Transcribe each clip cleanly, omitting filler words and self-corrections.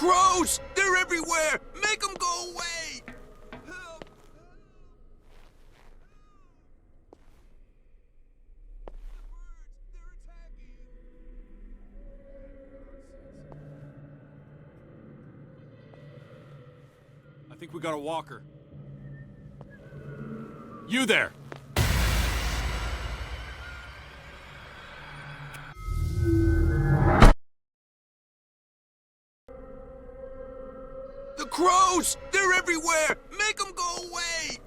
crows! They're everywhere! Make them go away! Help! The birds, they're attacking! I think we got a walker. You there! The crows! They're everywhere! Make them go away!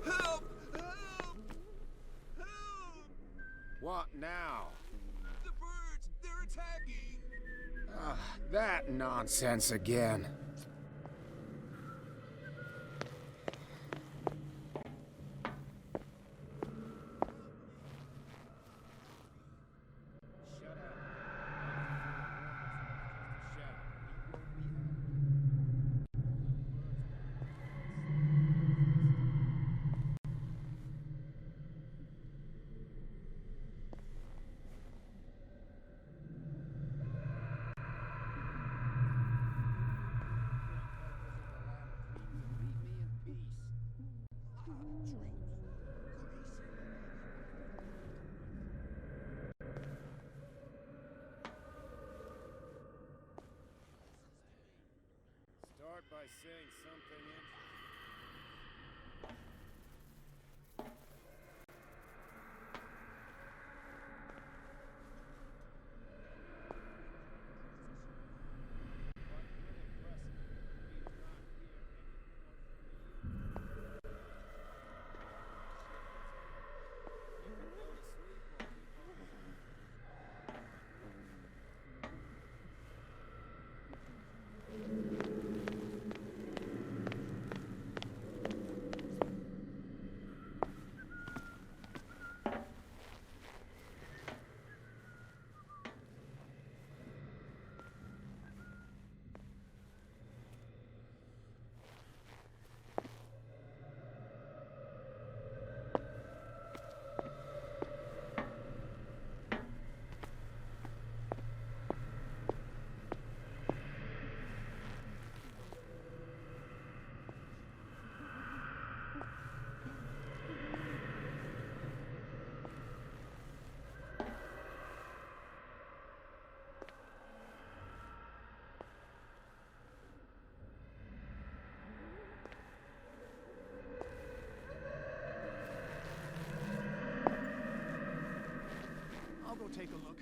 Help! Help! Help! What now? The birds, they're attacking! That nonsense again. Start by saying something I'll go take a look.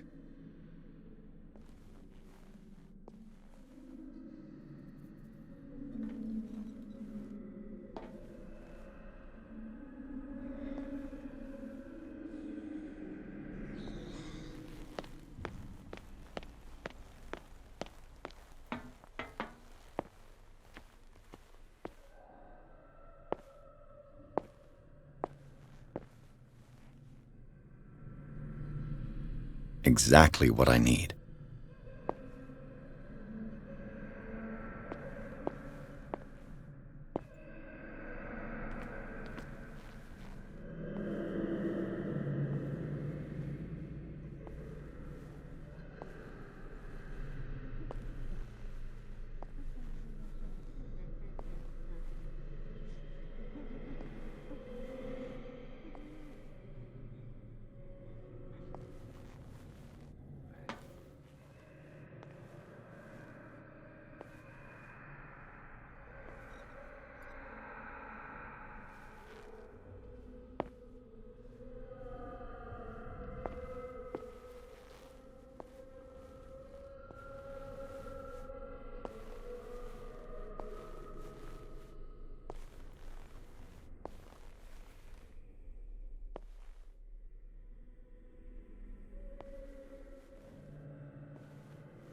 Exactly what I need.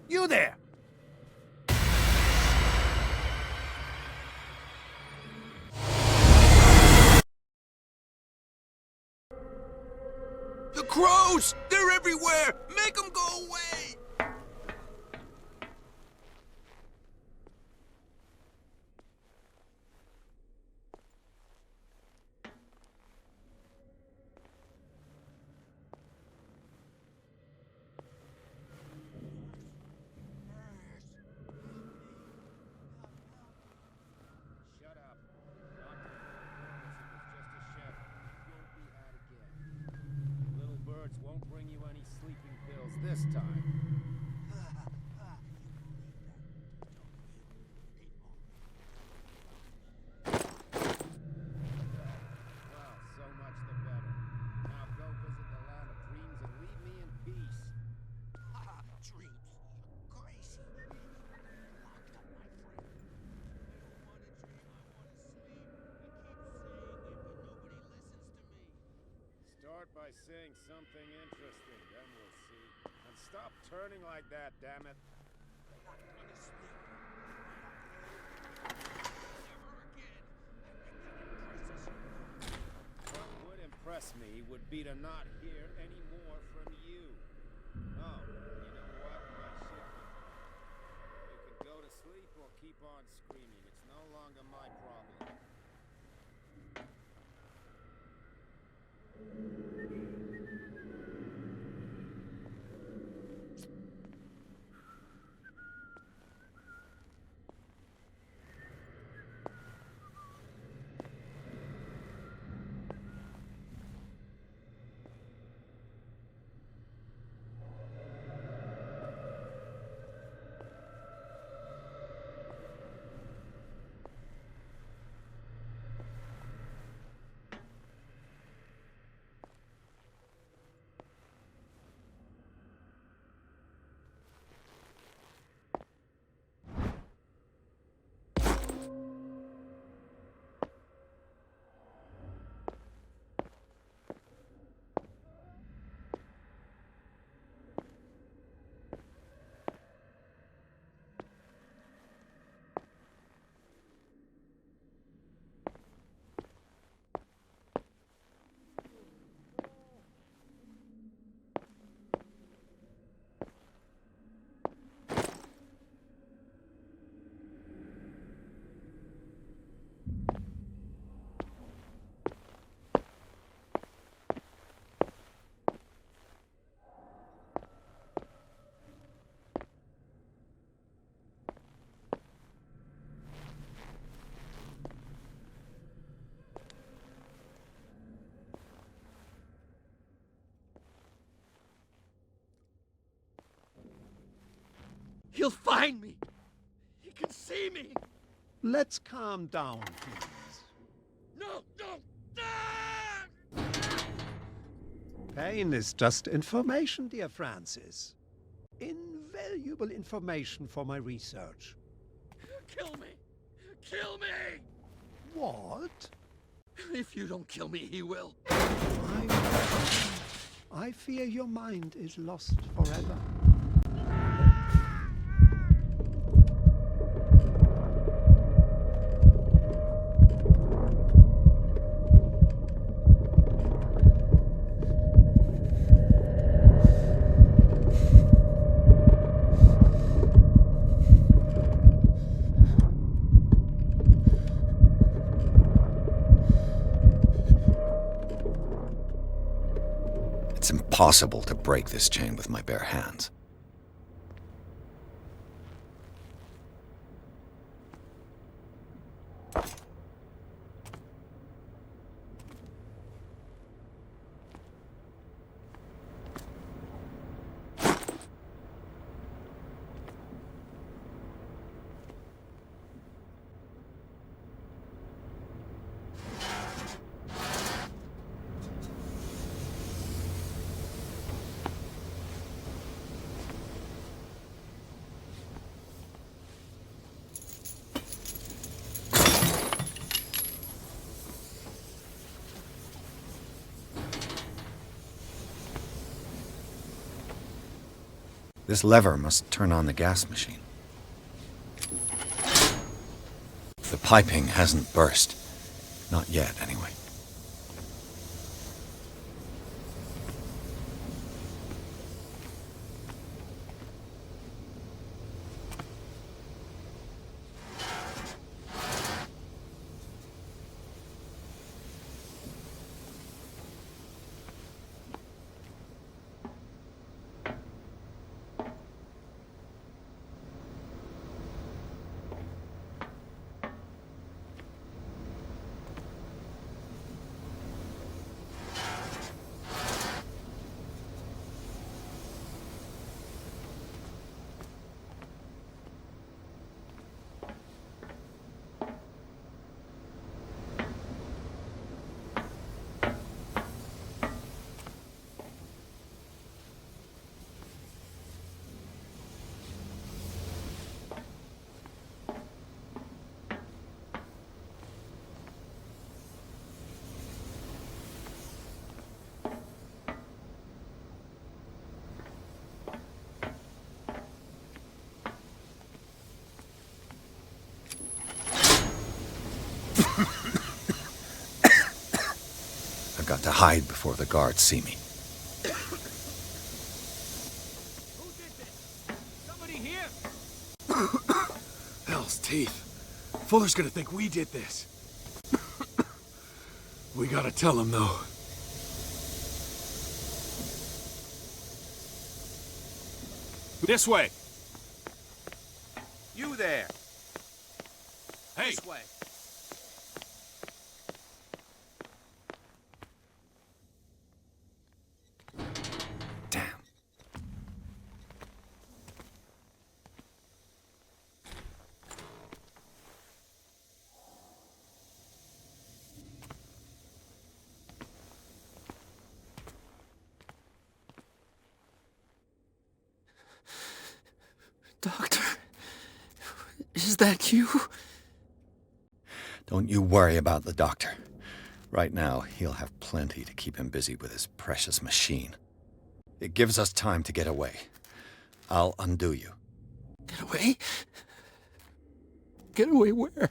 You there! The crows! They're everywhere! Make them go away! won't bring you any sleeping pills this time. Well, so much the better. Now go visit the land of dreams and leave me in peace. Dreams, you're crazy. Locked up, my friend. I don't want to dream, I want to sleep. I keep saying it, but nobody listens to me. Start by saying something interesting, then we'll see. And stop turning like that, damn it. I'm not gonna sleep. Never again. What would impress me would be to not hear any more from you. Oh, you know what? My ship. You can go to sleep or keep on screaming. It's no longer my problem. He'll find me. He can see me. Let's calm down, please. No, no. Ah! Pain is just information, dear Francis. Invaluable information for my research. Kill me. Kill me. What? If you don't kill me, he will. I fear your mind is lost forever. It's impossible to break this chain with my bare hands. This lever must turn on the gas machine. The piping hasn't burst. Not yet, anyway. got to hide before the guards see me. Who did this? Somebody here? Hell's teeth. Fuller's gonna think we did this. We gotta tell him, though. This way. You there. Hey. This way. Damn. Doctor, is that you? Don't you worry about the doctor. Right now, he'll have plenty to keep him busy with his precious machine. It gives us time to get away. I'll undo you. Get away? Get away where?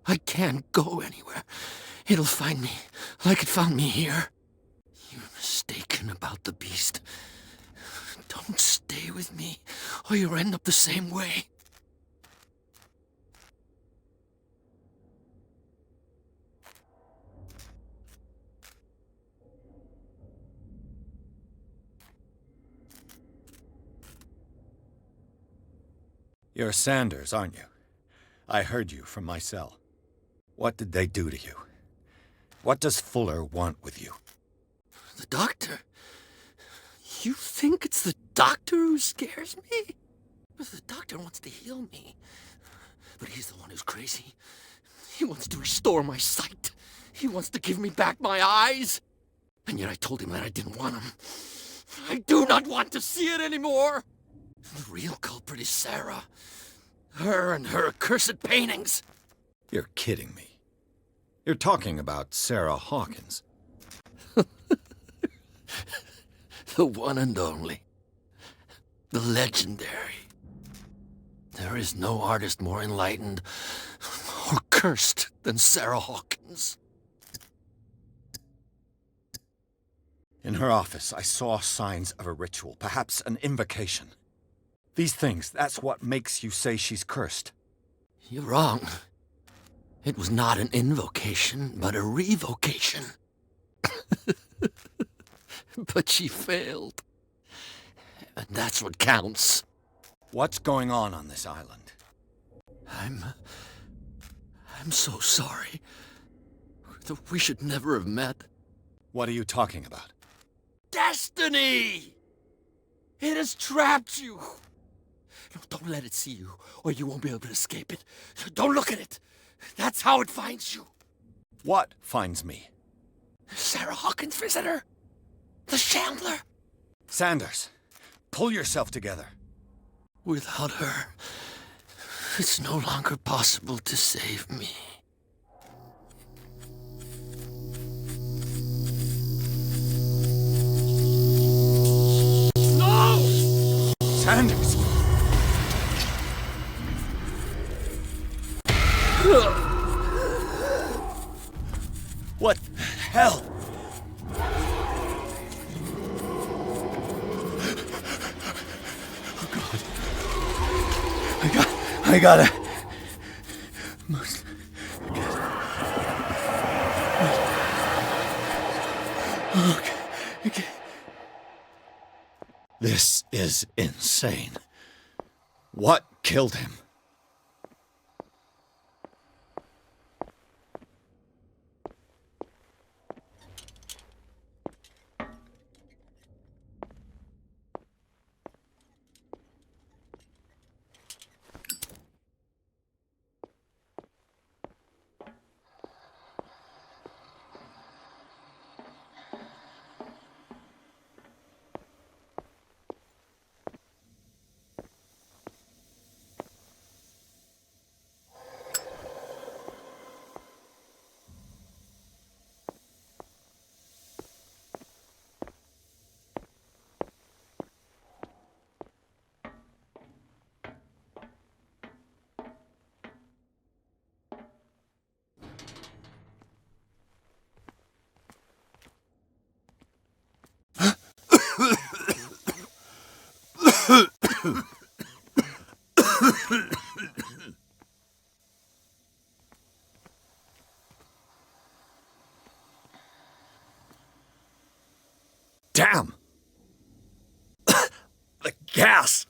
I can't go anywhere. It'll find me, like it found me here. You're mistaken about the beast. Don't stay with me, or you'll end up the same way. You're Sanders, aren't you? I heard you from my cell. What did they do to you? What does Fuller want with you? The doctor? You think it's the doctor who scares me? The doctor wants to heal me. But he's the one who's crazy. He wants to restore my sight. He wants to give me back my eyes. And yet I told him that I didn't want them. I do not want to see it anymore. The real culprit is Sarah. Her and her accursed paintings. You're kidding me. You're talking about Sarah Hawkins. The one and only. The legendary. There is no artist more enlightened or cursed than Sarah Hawkins. In her office, I saw signs of a ritual, perhaps an invocation. These things, that's what makes you say she's cursed. You're wrong. It was not an invocation, but a revocation. But she failed. And that's what counts. What's going on this island? I'm so sorry. We should never have met. What are you talking about? Destiny! It has trapped you. No, don't let it see you, or you won't be able to escape it. Don't look at it. That's how it finds you. What finds me? Sarah Hawkins' visitor. The Chandler. Sanders, pull yourself together. Without her, it's no longer possible to save me. No! Sanders! What the hell? Oh God. I gotta... Must get... Okay. This is insane. What killed him? Damn! The gas!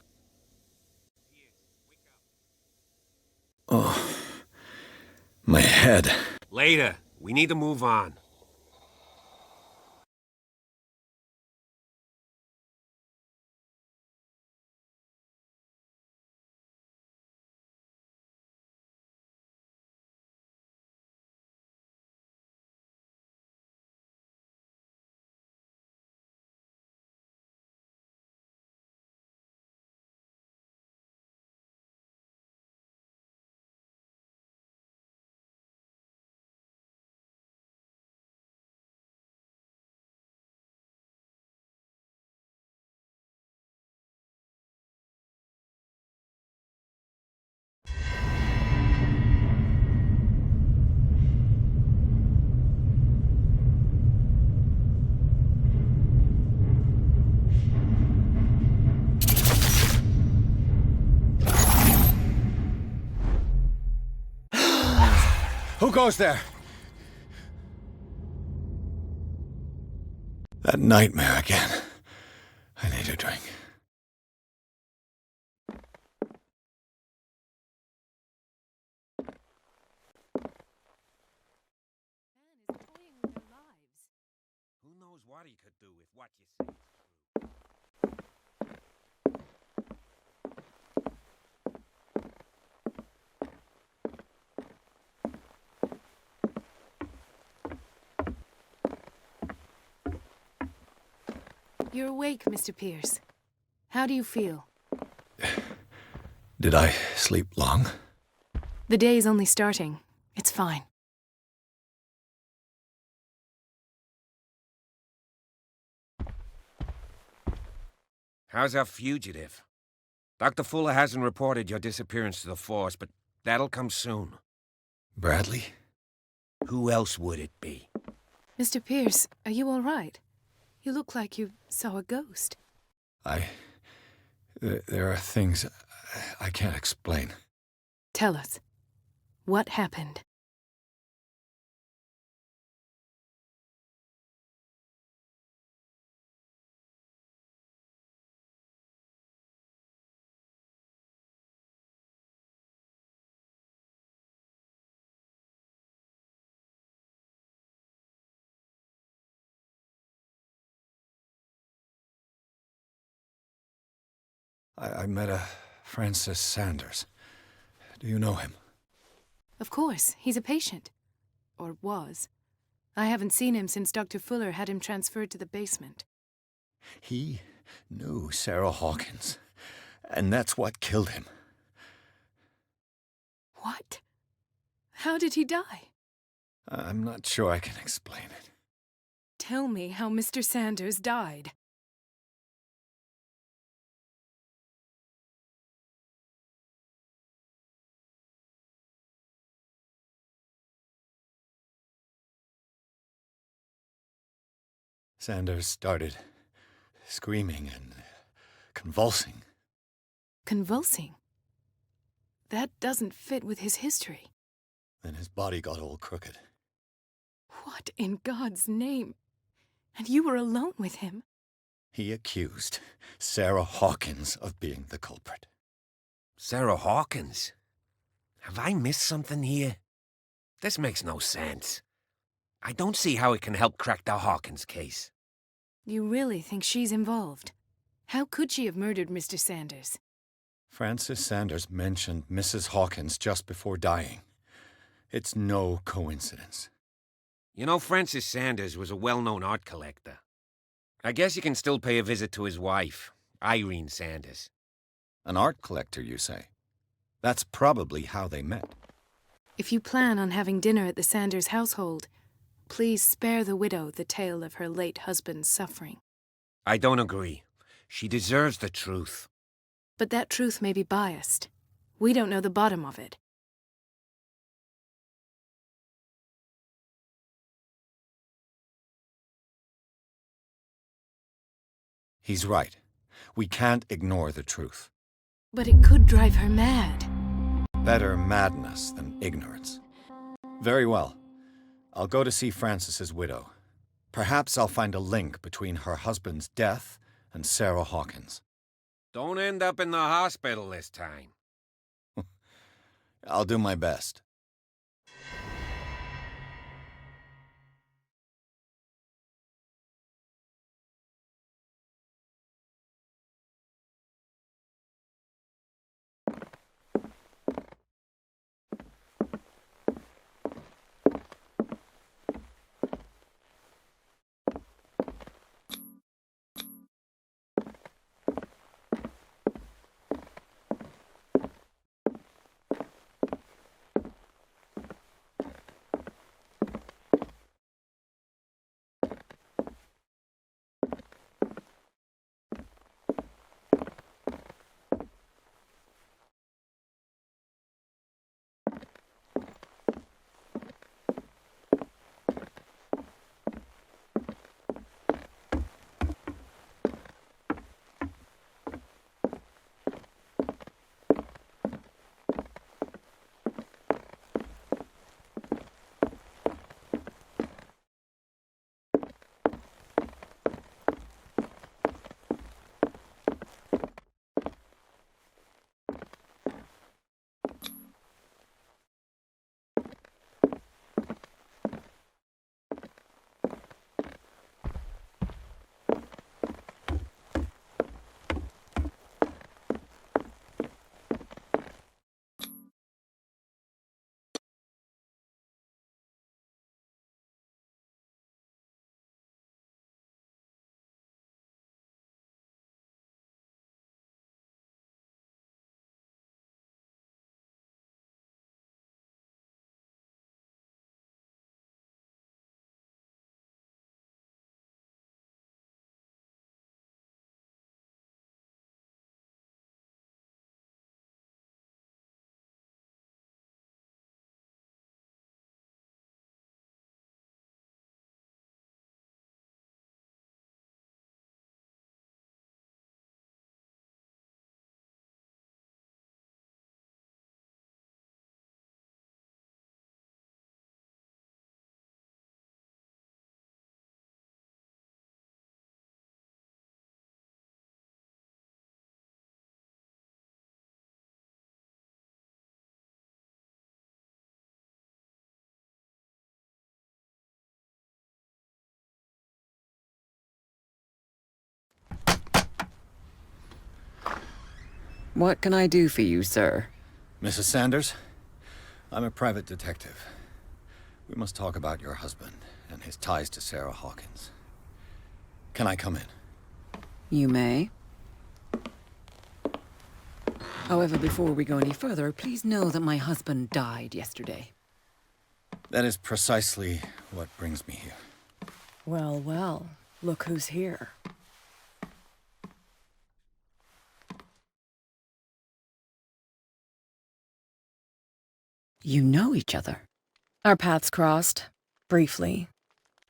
Oh, my head. Later. We need to move on. Who goes there? That nightmare again. I need a drink. Who knows what he could do if what you say is true? You're awake, Mr. Pierce. How do you feel? Did I sleep long? The day is only starting. It's fine. How's our fugitive? Dr. Fuller hasn't reported your disappearance to the force, but that'll come soon. Bradley? Who else would it be? Mr. Pierce, are you all right? You look like you saw a ghost. There are things I can't explain. Tell us. What happened? I met a Francis Sanders. Do you know him? Of course, he's a patient. Or was. I haven't seen him since Dr. Fuller had him transferred to the basement. He knew Sarah Hawkins, and that's what killed him. What? How did he die? I'm not sure I can explain it. Tell me how Mr. Sanders died. Sanders started screaming and convulsing. Convulsing? That doesn't fit with his history. Then his body got all crooked. What in God's name? And you were alone with him? He accused Sarah Hawkins of being the culprit. Sarah Hawkins? Have I missed something here? This makes no sense. I don't see how it can help crack the Hawkins case. You really think she's involved? How could she have murdered Mr. Sanders? Francis Sanders mentioned Mrs. Hawkins just before dying. It's no coincidence. You know, Francis Sanders was a well-known art collector. I guess you can still pay a visit to his wife, Irene Sanders. An art collector, you say? That's probably how they met. If you plan on having dinner at the Sanders household, please spare the widow the tale of her late husband's suffering. I don't agree. She deserves the truth. But that truth may be biased. We don't know the bottom of it. He's right. We can't ignore the truth. But it could drive her mad. Better madness than ignorance. Very well. I'll go to see Francis's widow. Perhaps I'll find a link between her husband's death and Sarah Hawkins. Don't end up in the hospital this time. I'll do my best. What can I do for you, sir? Mrs. Sanders, I'm a private detective. We must talk about your husband and his ties to Sarah Hawkins. Can I come in? You may. However, before we go any further, please know that my husband died yesterday. That is precisely what brings me here. Well, well, look who's here. You know each other. Our paths crossed, briefly.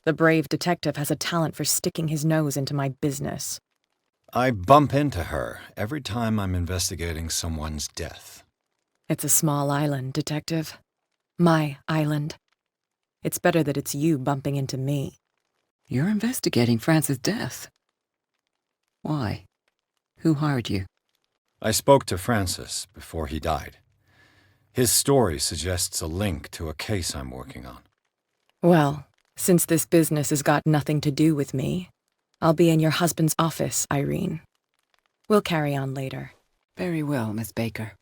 The brave detective has a talent for sticking his nose into my business. I bump into her every time I'm investigating someone's death. It's a small island, detective. My island. It's better that it's you bumping into me. You're investigating France's death. Why? Who hired you? I spoke to Francis before he died. His story suggests a link to a case I'm working on. Well, since this business has got nothing to do with me, I'll be in your husband's office, Irene. We'll carry on later. Very well, Miss Baker.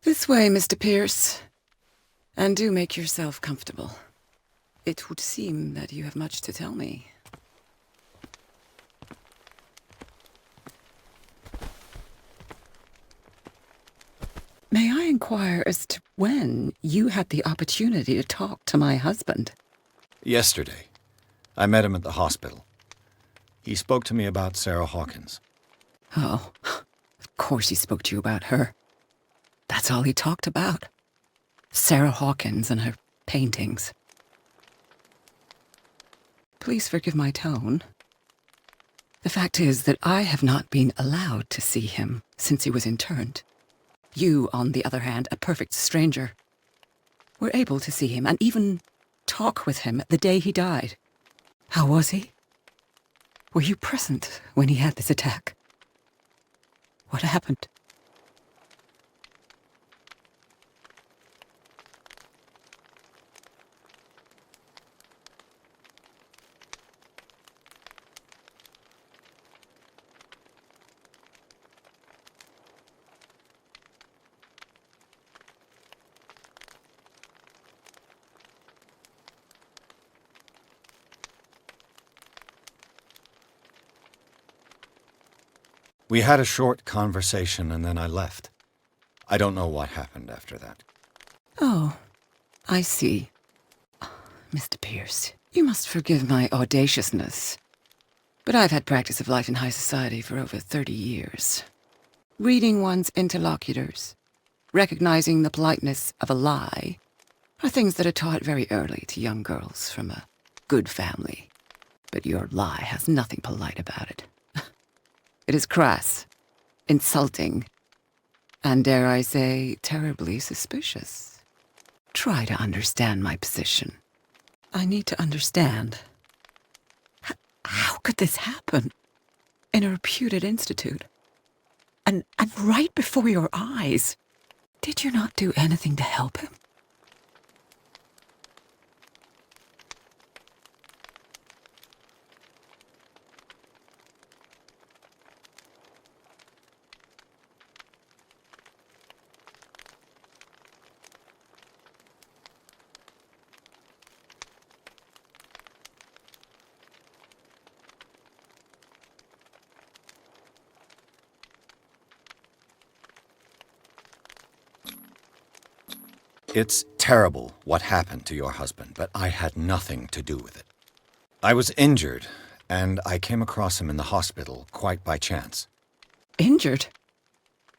This way, Mr. Pierce. And do make yourself comfortable. It would seem that you have much to tell me. May I inquire as to when you had the opportunity to talk to my husband? Yesterday, I met him at the hospital. He spoke to me about Sarah Hawkins. Oh, of course he spoke to you about her. That's all he talked about. Sarah Hawkins and her paintings. Please forgive my tone. The fact is that I have not been allowed to see him since he was interned. You, on the other hand, a perfect stranger, were able to see him and even talk with him the day he died. How was he? Were you present when he had this attack? What happened? We had a short conversation and then I left. I don't know what happened after that. Oh, I see. Mr. Pierce, you must forgive my audaciousness, but I've had practice of life in high society for over 30 years. Reading one's interlocutors, recognizing the politeness of a lie, are things that are taught very early to young girls from a good family. But your lie has nothing polite about it. It is crass, insulting, and dare I say, terribly suspicious. Try to understand my position. I need to understand. How could this happen? In a reputed institute? And right before your eyes? Did you not do anything to help him? It's terrible what happened to your husband, but I had nothing to do with it. I was injured, and I came across him in the hospital quite by chance. Injured?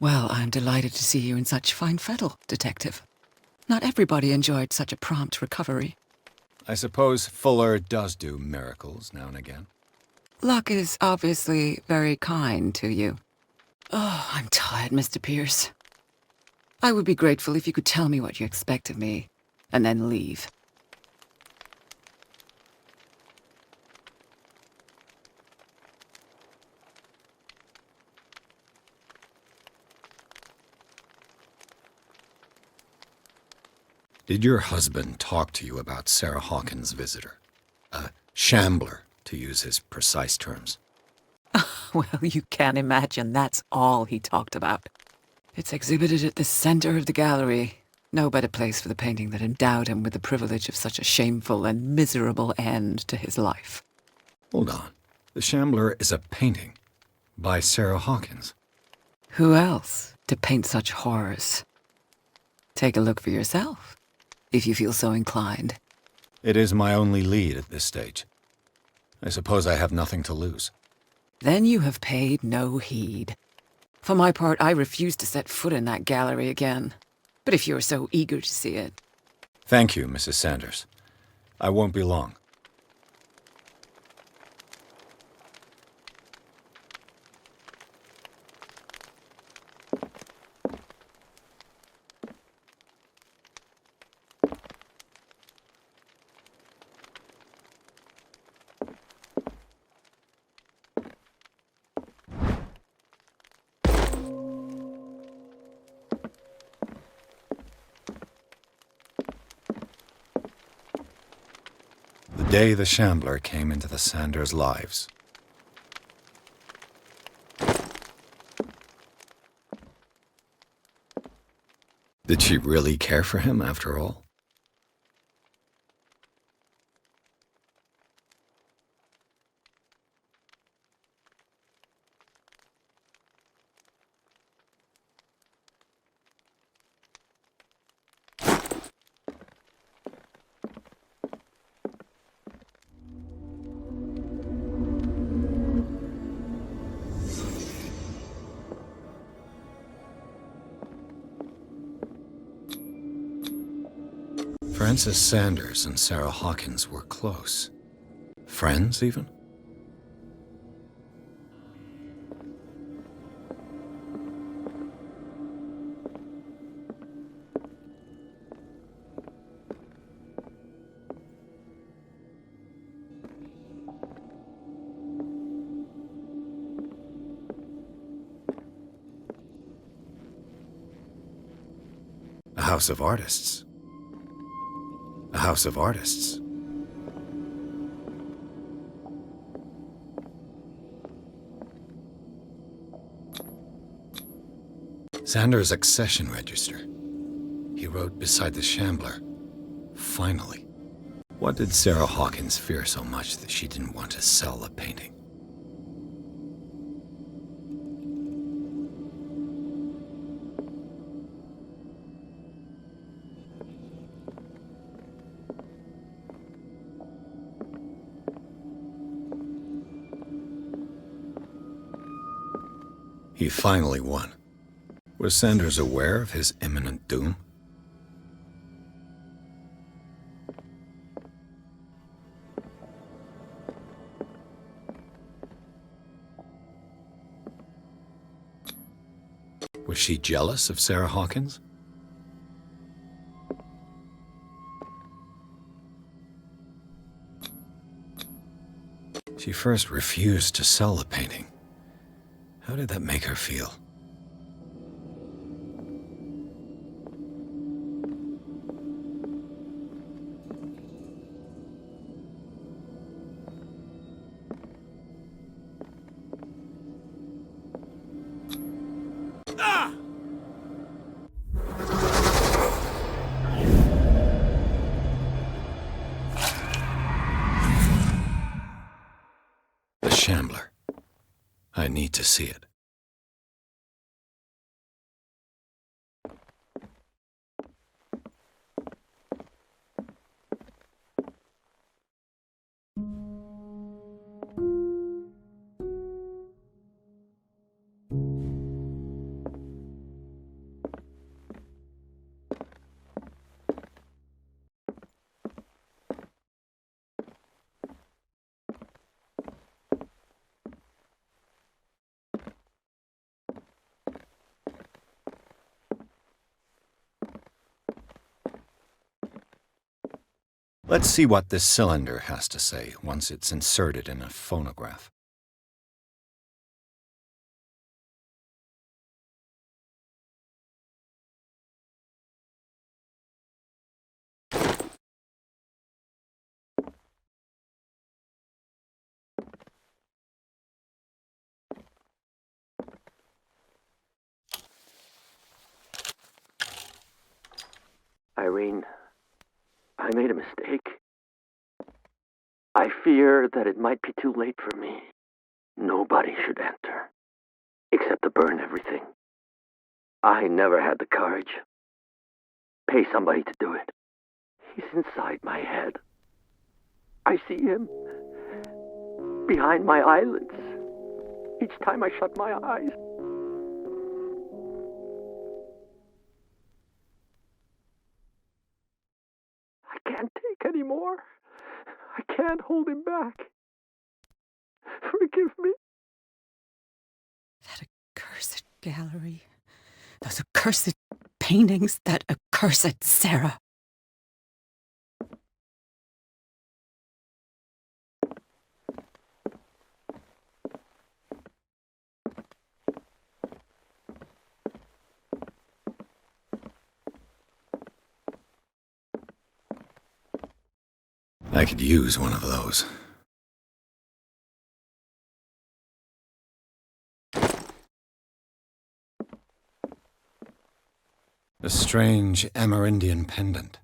Well, I'm delighted to see you in such fine fettle, Detective. Not everybody enjoyed such a prompt recovery. I suppose Fuller does do miracles now and again. Luck is obviously very kind to you. Oh, I'm tired, Mr. Pierce. I would be grateful if you could tell me what you expect of me, and then leave. Did your husband talk to you about Sarah Hawkins' visitor? A shambler, to use his precise terms. Well, you can imagine that's all he talked about. It's exhibited at the center of the gallery. No better place for the painting that endowed him with the privilege of such a shameful and miserable end to his life. Hold on. The Shambler is a painting by Sarah Hawkins. Who else to paint such horrors? Take a look for yourself, if you feel so inclined. It is my only lead at this stage. I suppose I have nothing to lose. Then you have paid no heed. For my part, I refuse to set foot in that gallery again. But if you're so eager to see it... Thank you, Mrs. Sanders. I won't be long. The day the Shambler came into the Sanders' lives. Did she really care for him after all? Frances Sanders and Sarah Hawkins were close. Friends, even? house of artists. A house of artists. Xander's accession register. He wrote beside the Shambler. Finally. What did Sarah Hawkins fear so much that she didn't want to sell the painting? He finally won. Was Sanders aware of his imminent doom? Was she jealous of Sarah Hawkins? She first refused to sell the painting. How did that make her feel? The Shambler. I need to see it. Let's see what this cylinder has to say once it's inserted in a phonograph. Irene, I made a mistake. I fear that it might be too late for me. Nobody should enter, except to burn everything. I never had the courage. Pay somebody to do it. He's inside my head. I see him behind my eyelids each time I shut my eyes. I can't take any more. I can't hold him back. Forgive me. That accursed gallery. Those accursed paintings. That accursed Sarah. I could use one of those. A strange Amerindian pendant.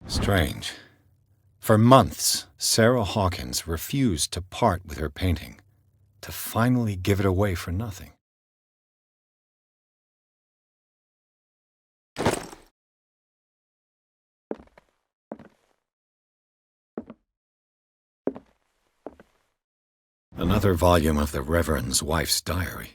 Strange. For months, Sarah Hawkins refused to part with her painting, to finally give it away for nothing. Another volume of the Reverend's wife's diary.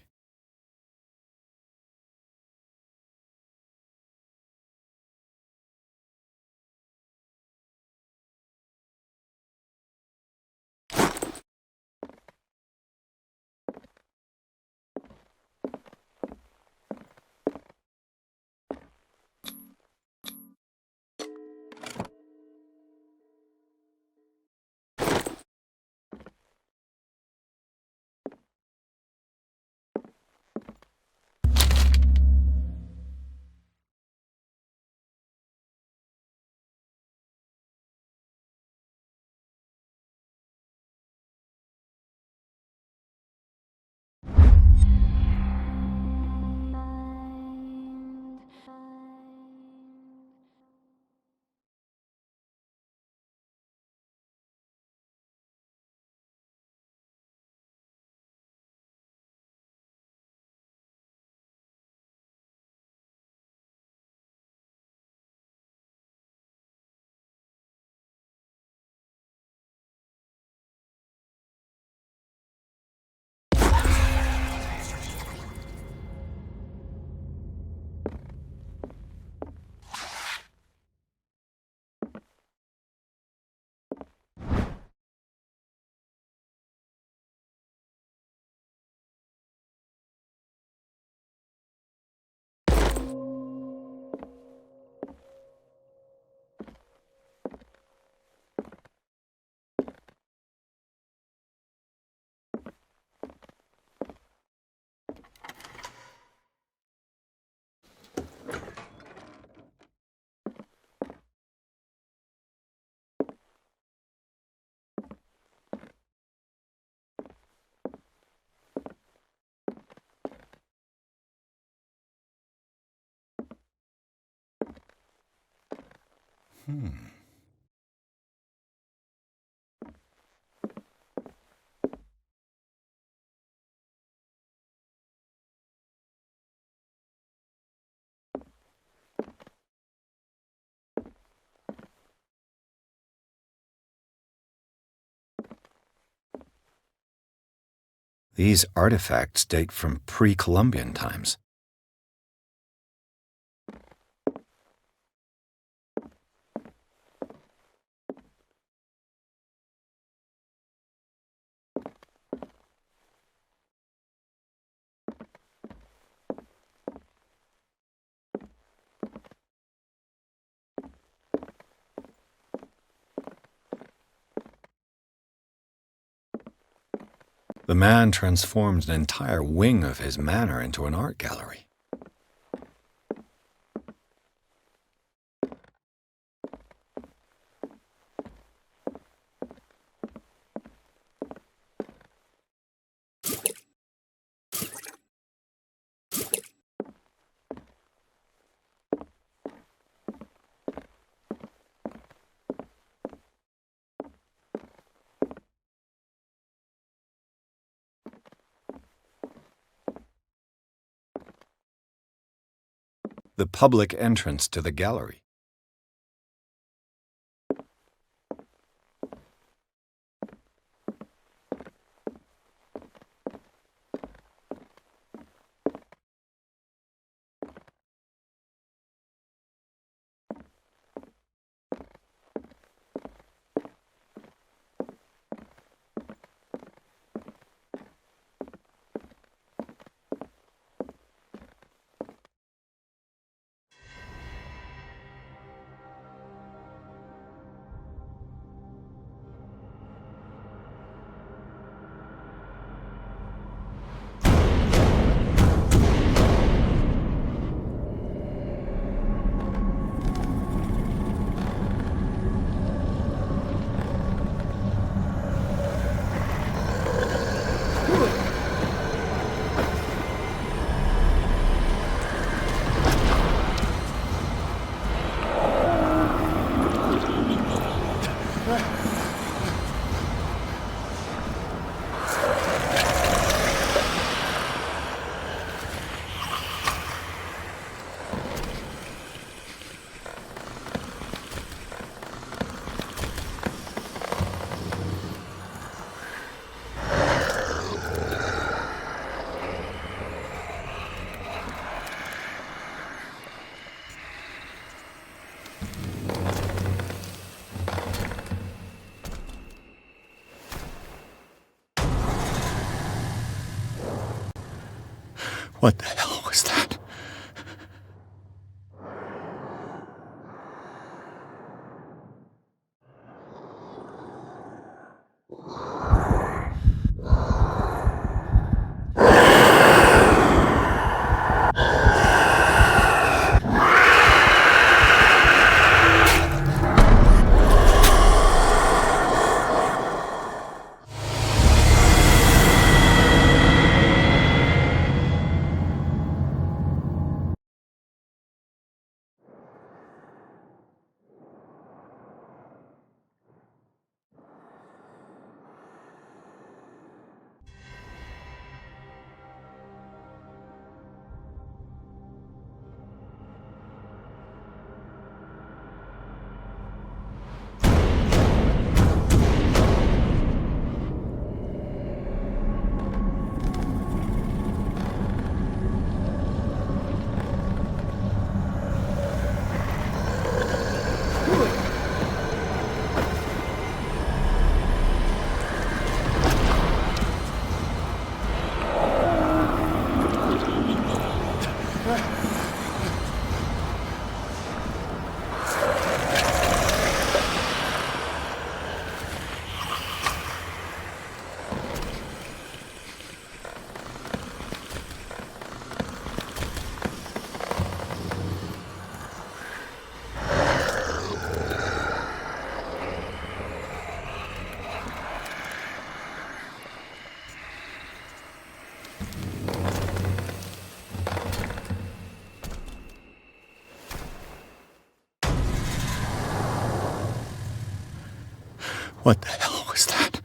These artifacts date from pre-Columbian times. The man transformed an entire wing of his manor into an art gallery. The public entrance to the gallery. What the hell was that? What the hell was that?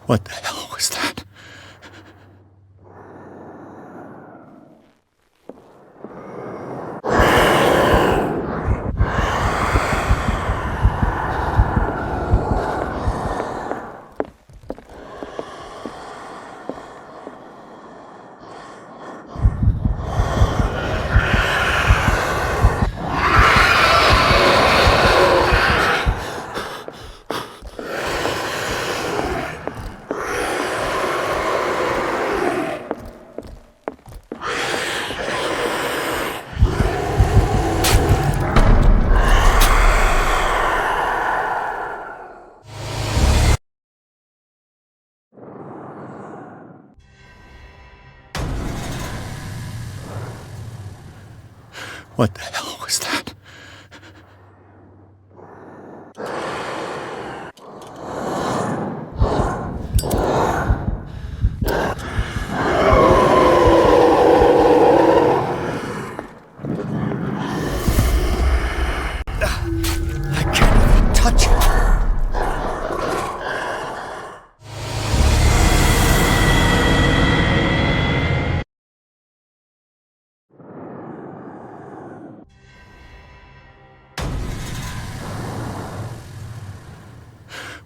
What the hell was that? What the hell was that? I can't even touch it.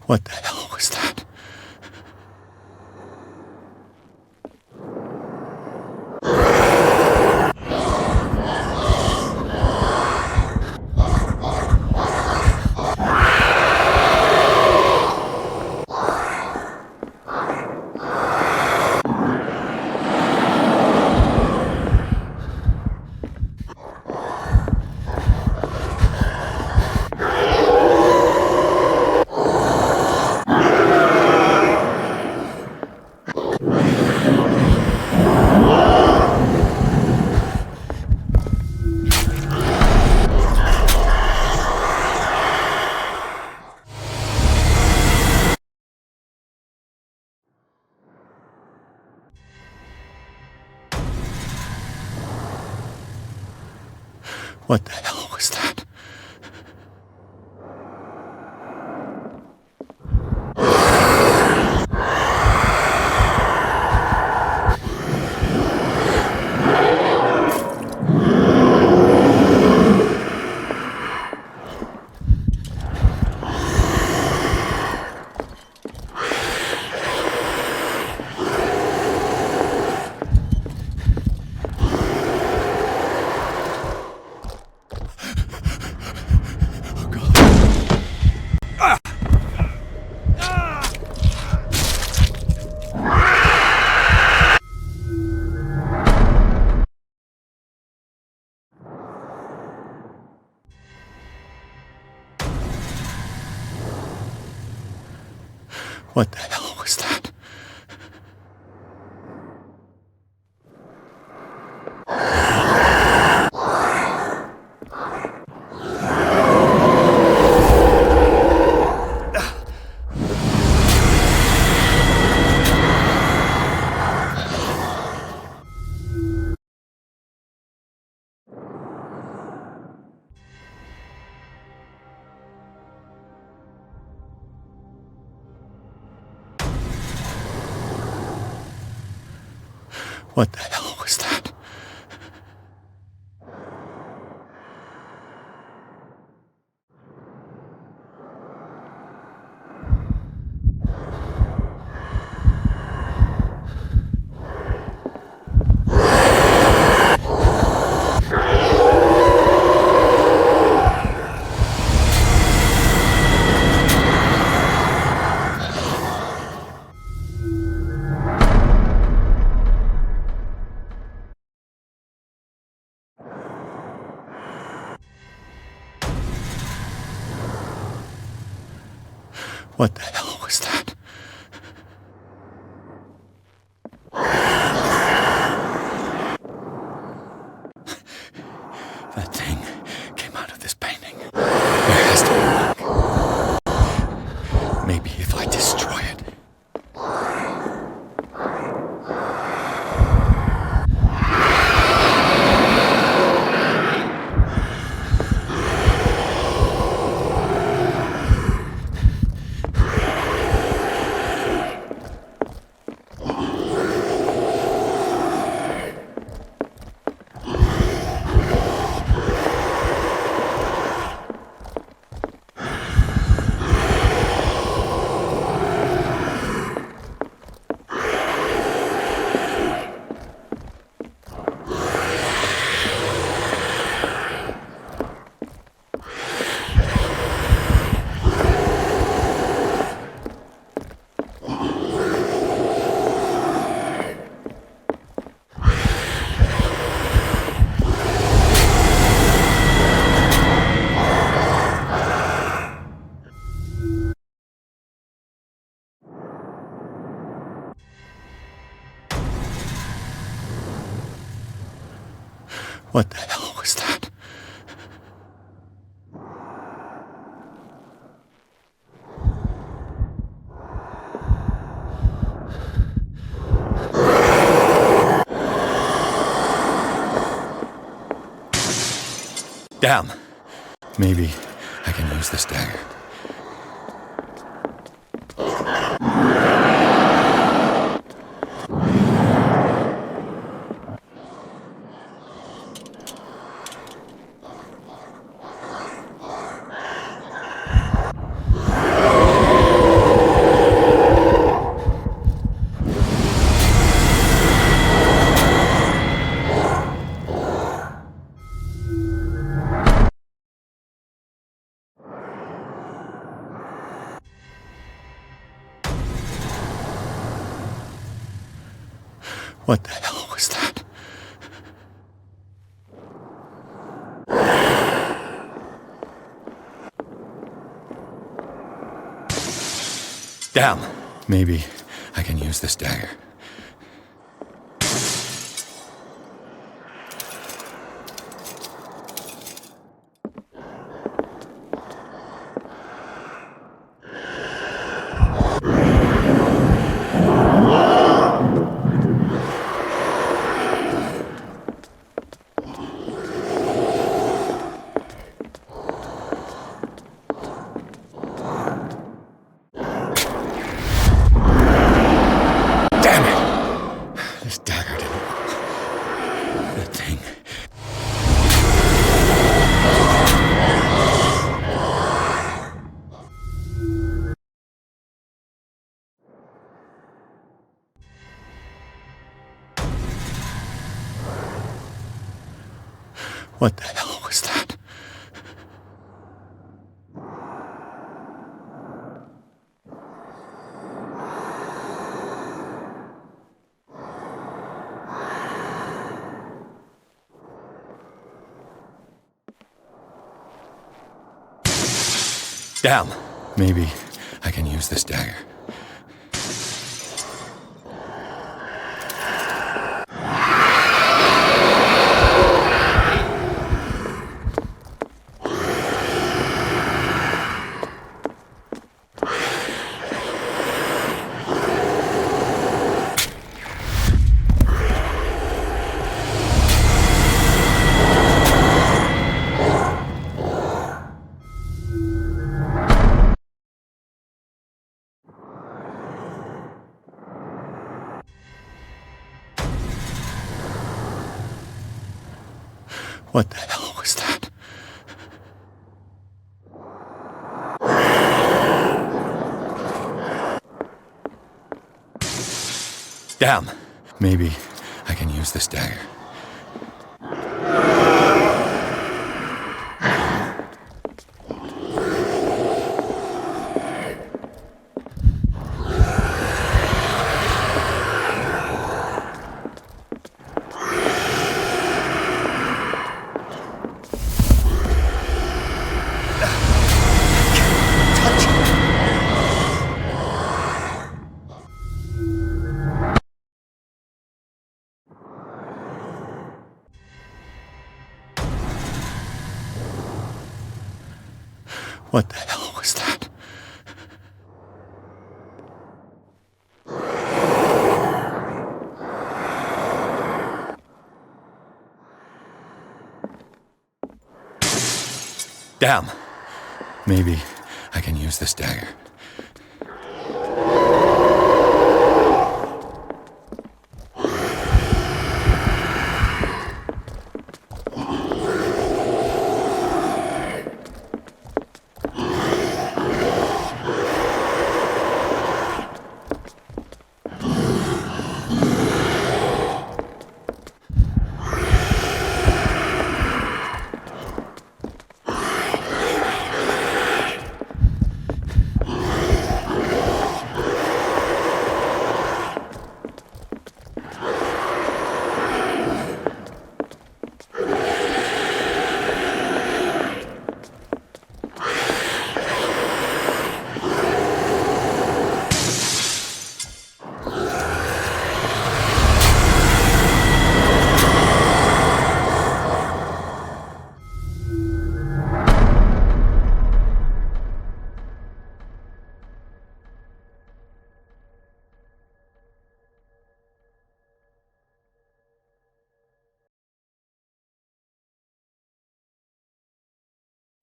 What the hell was that? What the hell was that? What the hell was that? What the hell was that? What the hell was that? That thing came out of this painting. There has to be more. Maybe if I destroy it. What the hell was that? Damn. Maybe I can use this dagger. What the hell was that? Damn. Maybe I can use this dagger. What the hell was that? Damn. Maybe I can use this dagger. What the hell was that? Damn. Maybe I can use this dagger. What the hell was that? Damn. Maybe I can use this dagger.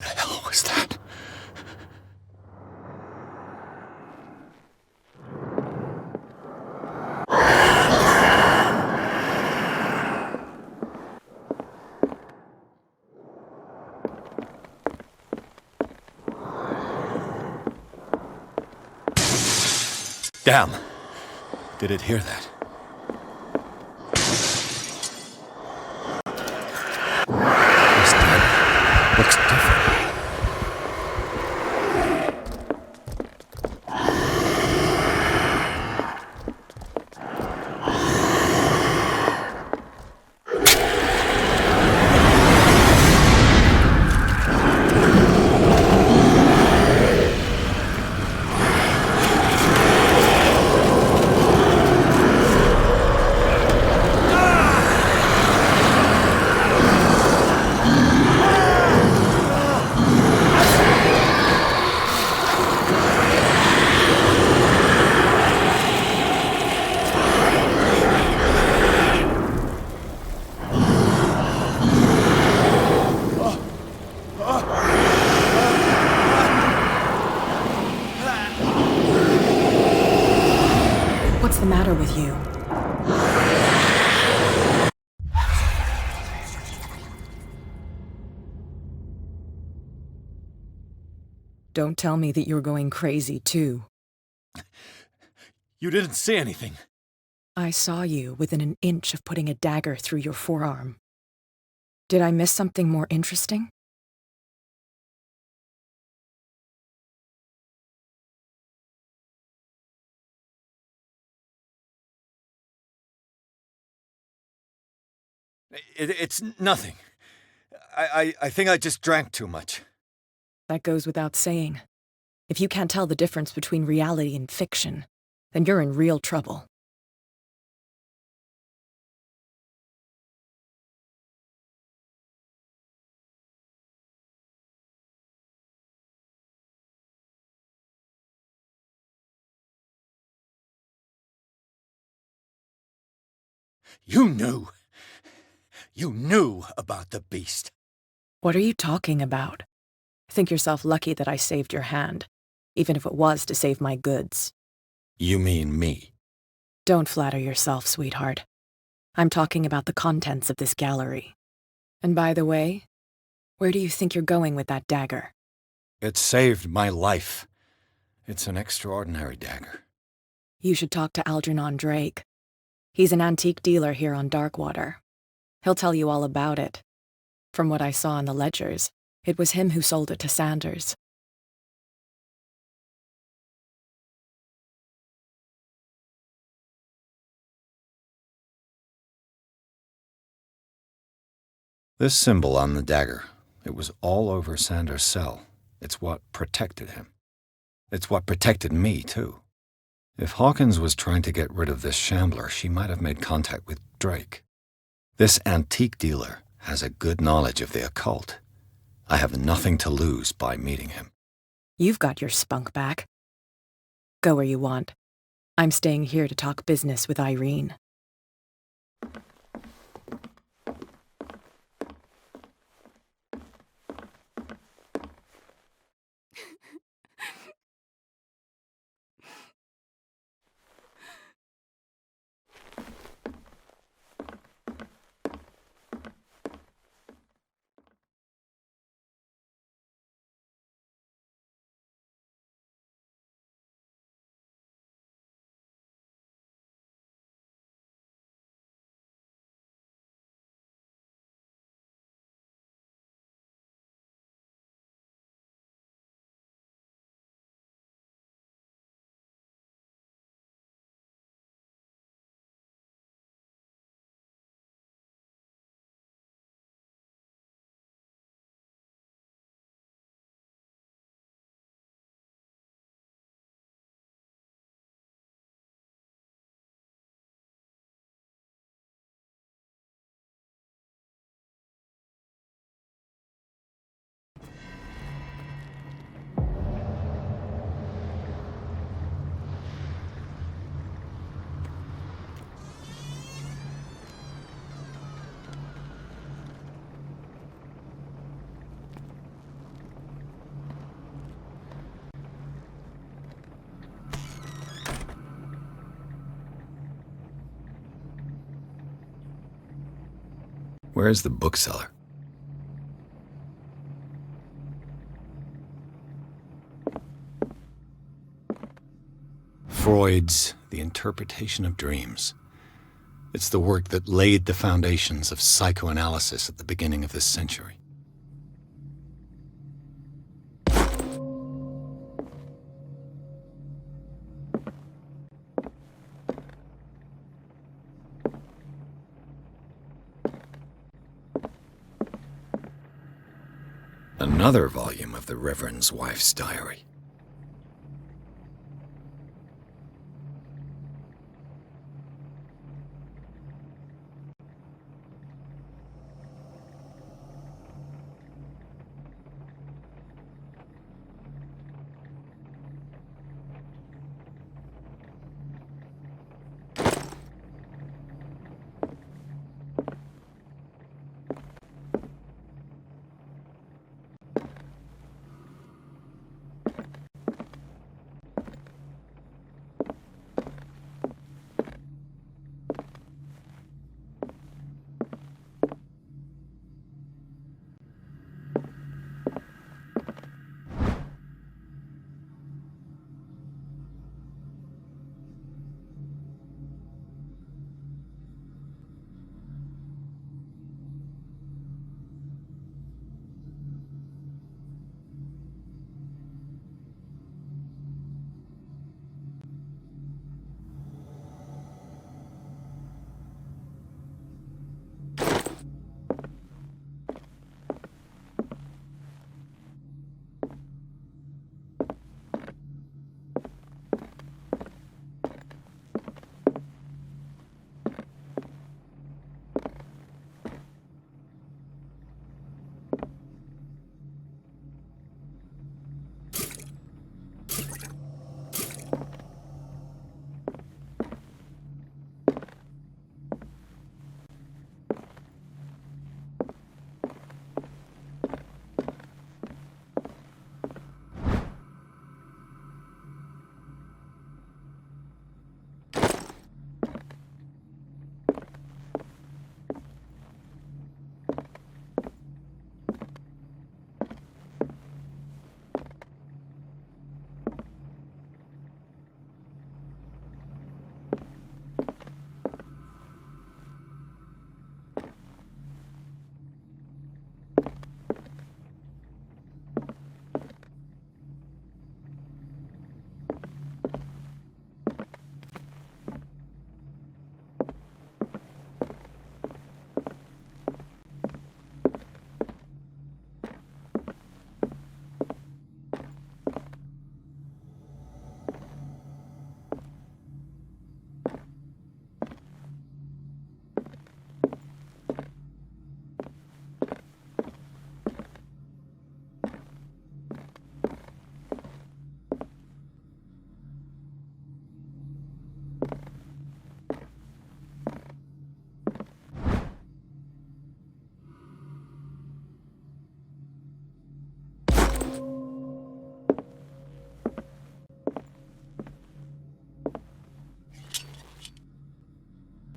The hell was that? Damn. Did it hear that? This dagger looks different. What's the matter with you? Don't tell me that you're going crazy, too. You didn't see anything. I saw you within an inch of putting a dagger through your forearm. Did I miss something more interesting? It's nothing. I think I just drank too much. That goes without saying. If you can't tell the difference between reality and fiction, then you're in real trouble. You knew. You knew about the beast. What are you talking about? Think yourself lucky that I saved your hand, even if it was to save my goods. You mean me? Don't flatter yourself, sweetheart. I'm talking about the contents of this gallery. And by the way, where do you think you're going with that dagger? It saved my life. It's an extraordinary dagger. You should talk to Algernon Drake. He's an antique dealer here on Darkwater. He'll tell you all about it. From what I saw in the ledgers, it was him who sold it to Sanders. This symbol on the dagger, it was all over Sanders' cell. It's what protected him. It's what protected me, too. If Hawkins was trying to get rid of this shambler, she might have made contact with Drake. This antique dealer has a good knowledge of the occult. I have nothing to lose by meeting him. You've got your spunk back. Go where you want. I'm staying here to talk business with Irene. Where's the bookseller? Freud's The Interpretation of Dreams. It's the work that laid the foundations of psychoanalysis at the beginning of this century. Another volume of the Reverend's wife's diary.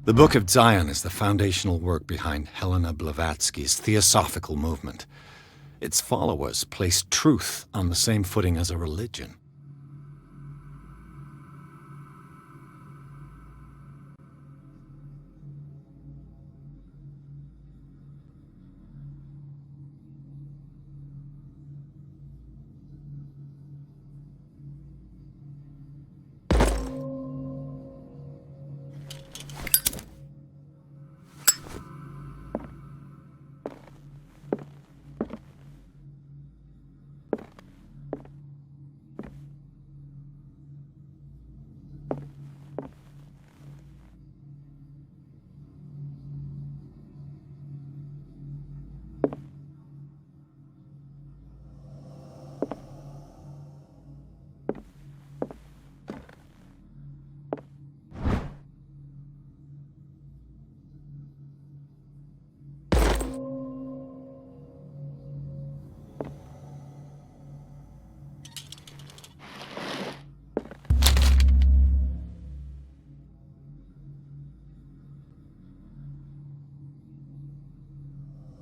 The Book of Zion is the foundational work behind Helena Blavatsky's theosophical movement. Its followers place truth on the same footing as a religion.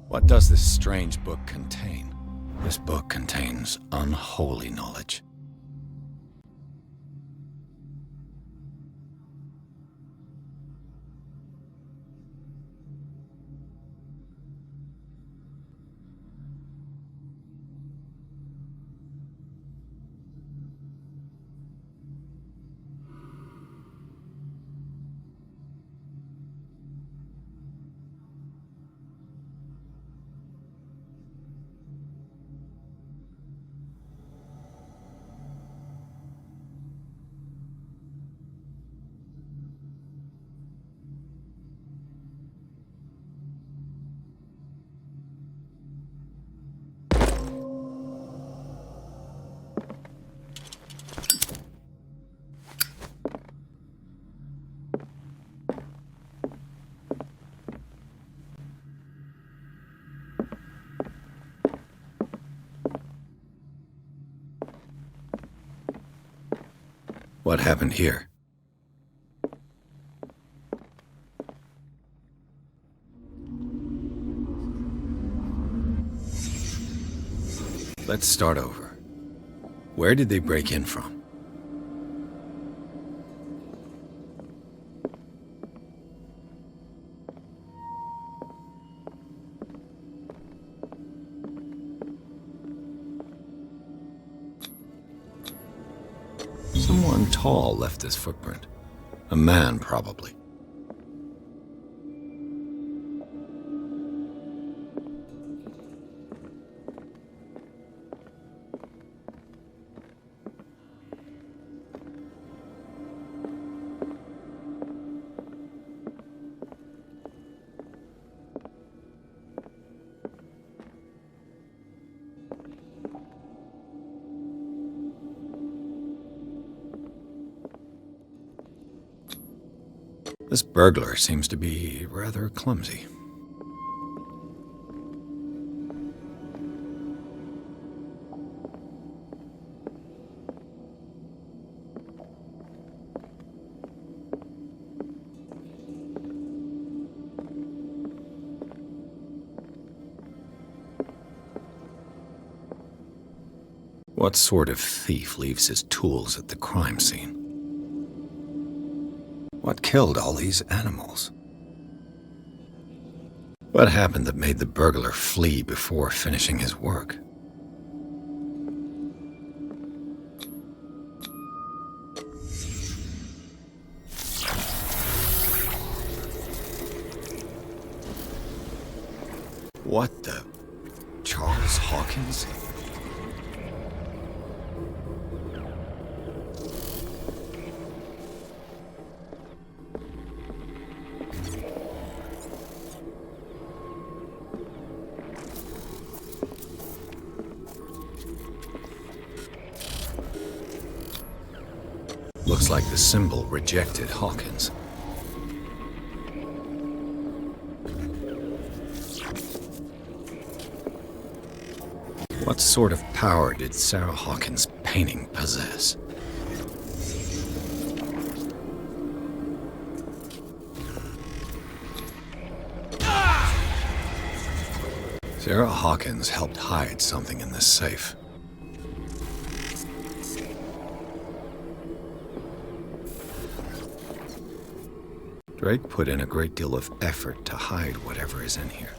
What does this strange book contain? This book contains unholy knowledge. What happened here? Let's start over. Where did they break in from? Someone tall left this footprint. A man, probably. This burglar seems to be rather clumsy. What sort of thief leaves his tools at the crime scene? What killed all these animals? What happened that made the burglar flee before finishing his work? What the? Charles Hawkins? Looks Looks like the symbol rejected Hawkins. What sort of power did Sarah Hawkins' painting possess? Sarah Hawkins helped hide something in this safe. Drake put in a great deal of effort to hide whatever is in here.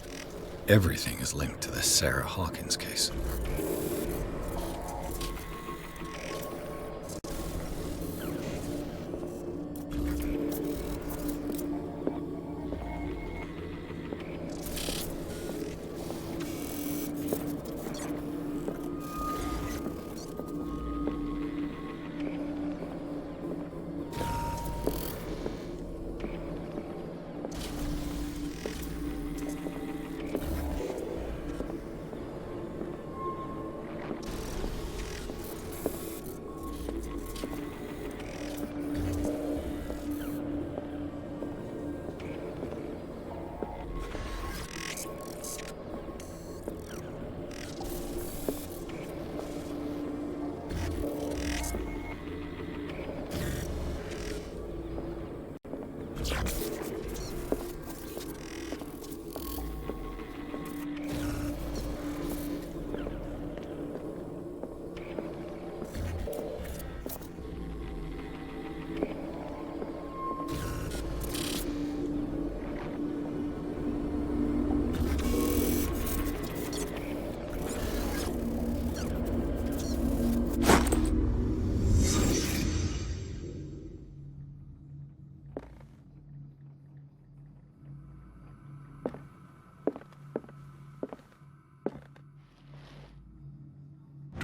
Everything is linked to the Sarah Hawkins case.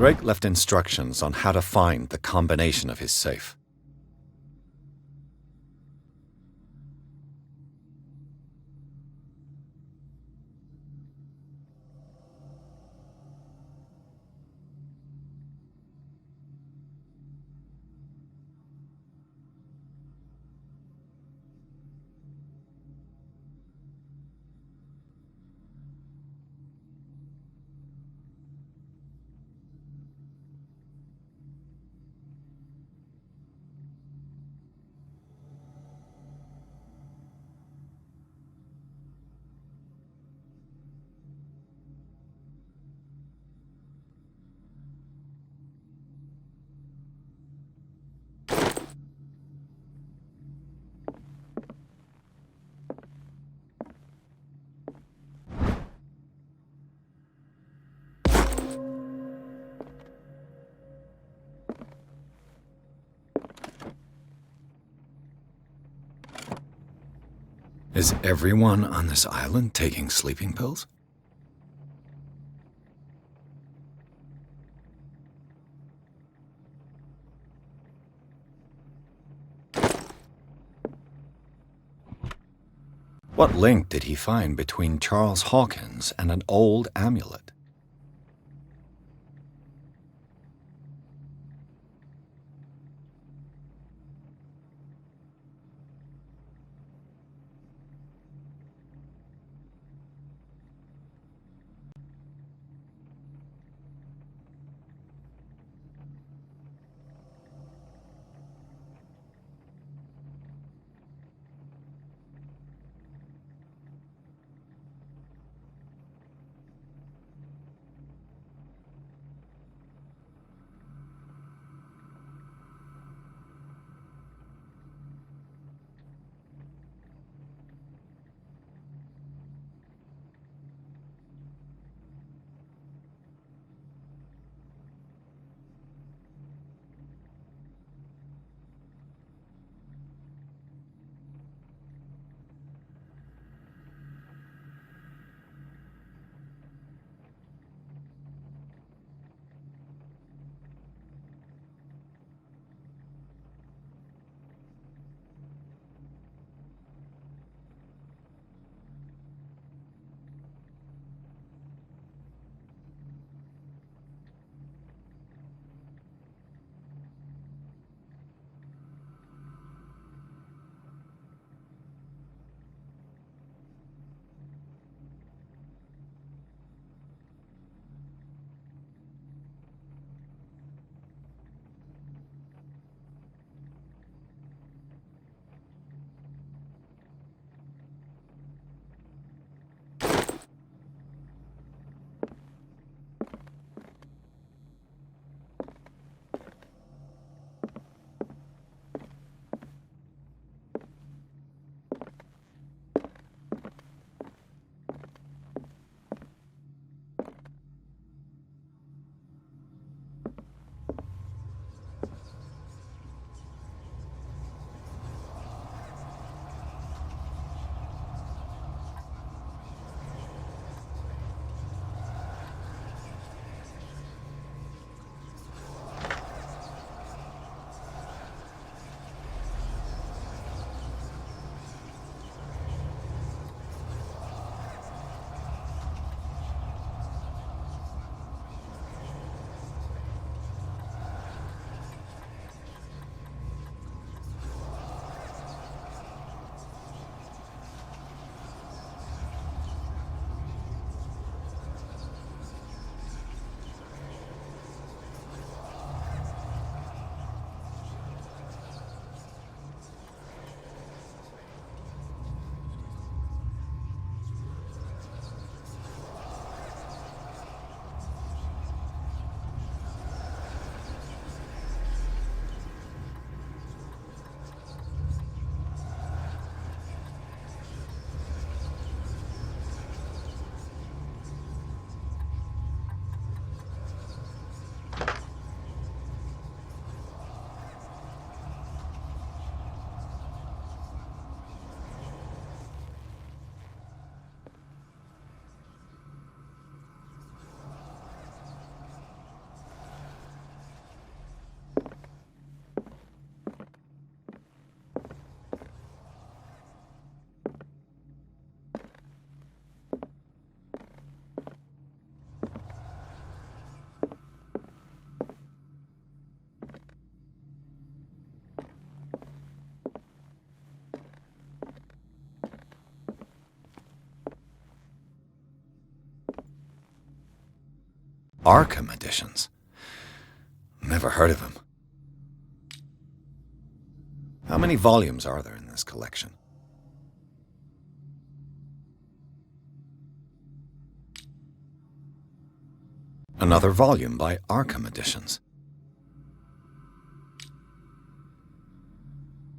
Drake left instructions on how to find the combination of his safe. Is everyone on this island taking sleeping pills? What link did he find between Charles Hawkins and an old amulet? Arkham editions. Never heard of him. How many volumes are there in this collection? Another volume by Arkham Editions.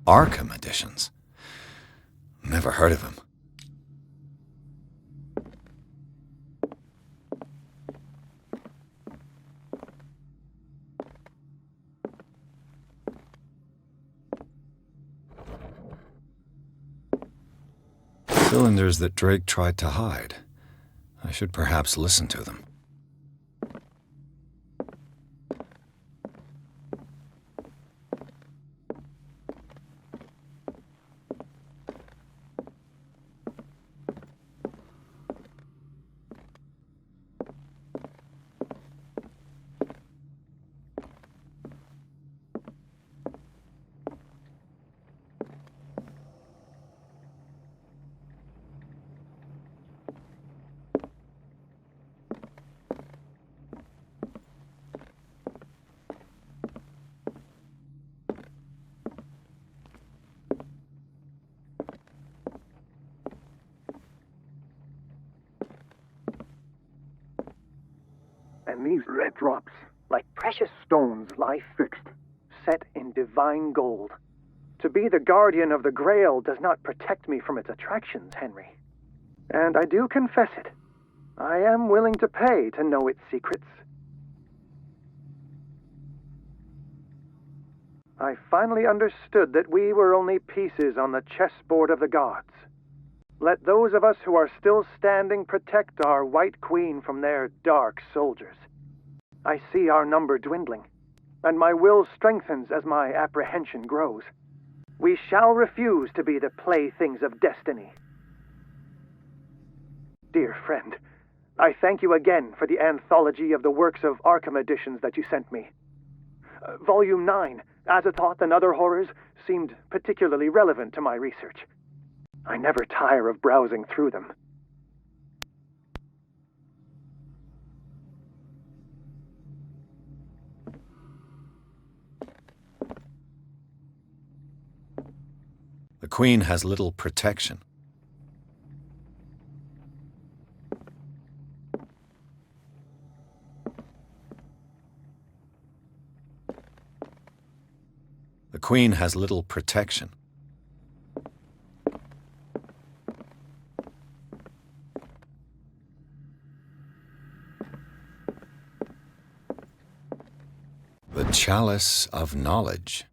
Arkham Editions. Never heard of him. Cylinders that Drake tried to hide. I should perhaps listen to them. And these red drops, like precious stones, lie fixed, set in divine gold. To be the guardian of the Grail does not protect me from its attractions, Henry. And I do confess it. I am willing to pay to know its secrets. I finally understood that we were only pieces on the chessboard of the gods. Let those of us who are still standing protect our White Queen from their dark soldiers. I see our number dwindling, and my will strengthens as my apprehension grows. We shall refuse to be the playthings of destiny. Dear friend, I thank you again for the anthology of the works of Arkham editions that you sent me. Volume 9, Azathoth and Other Horrors, seemed particularly relevant to my research. I never tire of browsing through them. The Queen has little protection. The Queen has little protection. The Chalice of Knowledge.